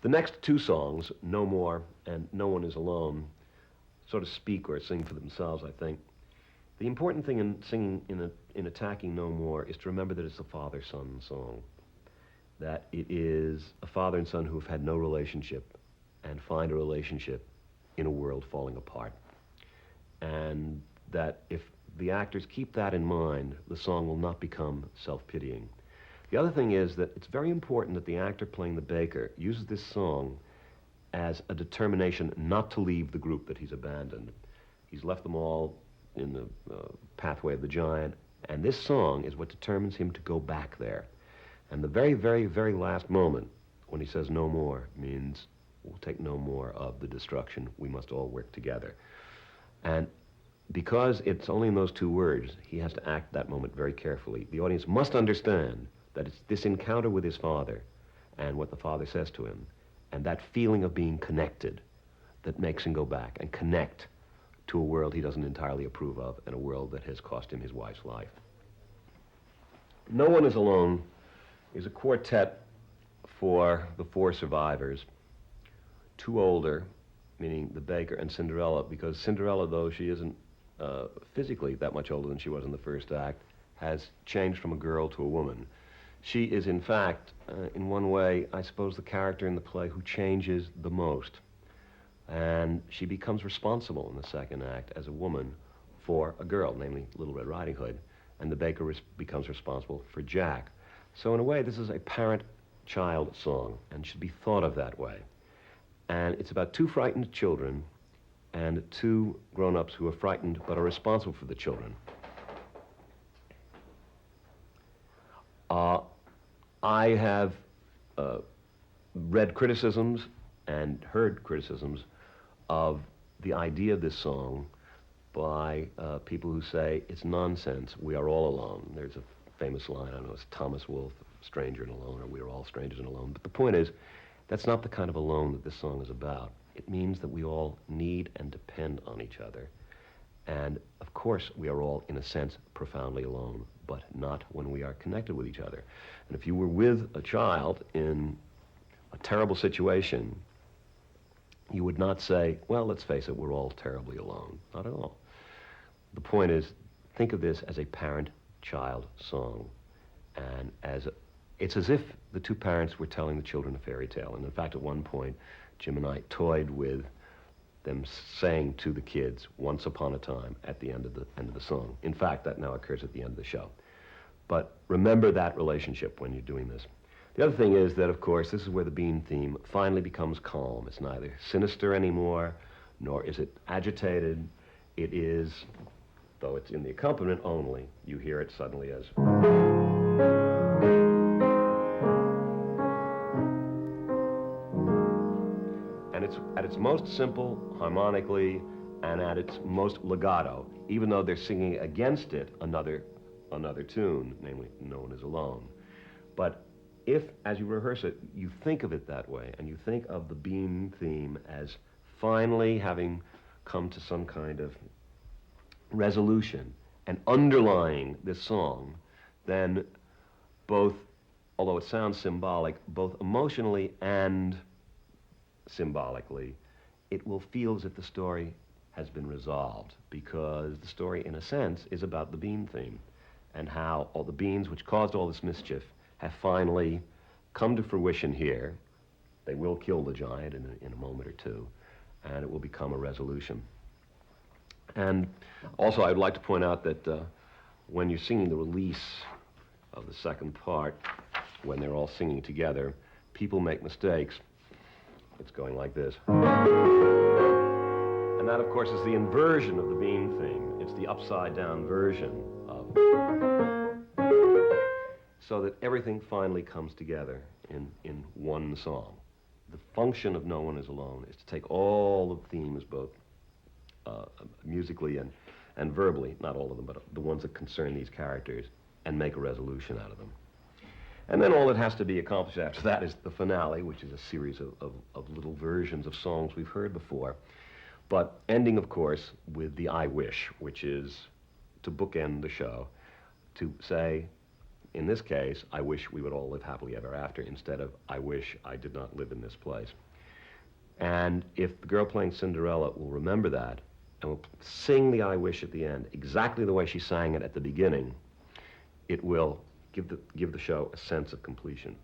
The next two songs, No More and No One Is Alone, sort of speak or sing for themselves, I think. The important thing in singing, in attacking No More, is to remember that it's a father-son song, that it is a father and son who have had no relationship and find a relationship in a world falling apart. And that if the actors keep that in mind, the song will not become self-pitying. The other thing is that it's very important that the actor playing the baker uses this song as a determination not to leave the group that he's abandoned. He's left them all in the pathway of the giant, and this song is what determines him to go back there. And the very, very, very last moment, when he says no more, means we'll take no more of the destruction. We must all work together. And because it's only in those two words, he has to act that moment very carefully. The audience must understand that it's this encounter with his father and what the father says to him, and that feeling of being connected that makes him go back and connect to a world he doesn't entirely approve of and a world that has cost him his wife's life. No One Is Alone is a quartet for the four survivors, two older, meaning the baker and Cinderella, because Cinderella, though she isn't physically that much older than she was in the first act, has changed from a girl to a woman. She is, in fact, in one way, I suppose, the character in the play who changes the most. And she becomes responsible in the second act as a woman for a girl, namely Little Red Riding Hood, and the baker becomes responsible for Jack. So in a way, this is a parent-child song and should be thought of that way. And it's about two frightened children and two grown-ups who are frightened but are responsible for the children. I have read criticisms and heard criticisms of the idea of this song by people who say it's nonsense, we are all alone. There's a famous line, I don't know, it's Thomas Wolfe, stranger and alone, or we are all strangers and alone. But the point is, that's not the kind of alone that this song is about. It means that we all need and depend on each other. And of course, we are all, in a sense, profoundly alone, but not when we are connected with each other. And if you were with a child in a terrible situation, you would not say, well, let's face it, we're all terribly alone. Not at all. The point is, think of this as a parent-child song. And it's as if the two parents were telling the children a fairy tale. And in fact, at one point, Jim and I toyed with them saying to the kids, once upon a time, at the end of the song. In fact, that now occurs at the end of the show. But remember that relationship when you're doing this. The other thing is that, of course, this is where the Bean theme finally becomes calm. It's neither sinister anymore, nor is it agitated. It is, though it's in the accompaniment only, you hear it suddenly as... And it's at its most simple harmonically and at its most legato, even though they're singing against it another tune, namely No One Is Alone. But if, as you rehearse it, you think of it that way, and you think of the Bean theme as finally having come to some kind of resolution and underlying this song, then both, although it sounds symbolic, both emotionally and symbolically, it will feel as if the story has been resolved, because the story, in a sense, is about the Bean theme and how all the beans which caused all this mischief have finally come to fruition here. They will kill the giant in a moment or two, and it will become a resolution. And also, I would like to point out that when you're singing the release of the second part, when they're all singing together, people make mistakes. It's going like this. And that, of course, is the inversion of the Bean theme. It's the upside-down version of... So that everything finally comes together in one song. The function of No One Is Alone is to take all the themes, both musically and verbally, not all of them, but the ones that concern these characters, and make a resolution out of them. And then all that has to be accomplished after that is the finale, which is a series of little versions of songs we've heard before, but ending, of course, with the I Wish, which is to bookend the show, to say, In this case, I wish we would all live happily ever after, instead of I wish I did not live in this place. And if the girl playing Cinderella will remember that and will sing the I wish at the end exactly the way she sang it at the beginning, it will give the show a sense of completion.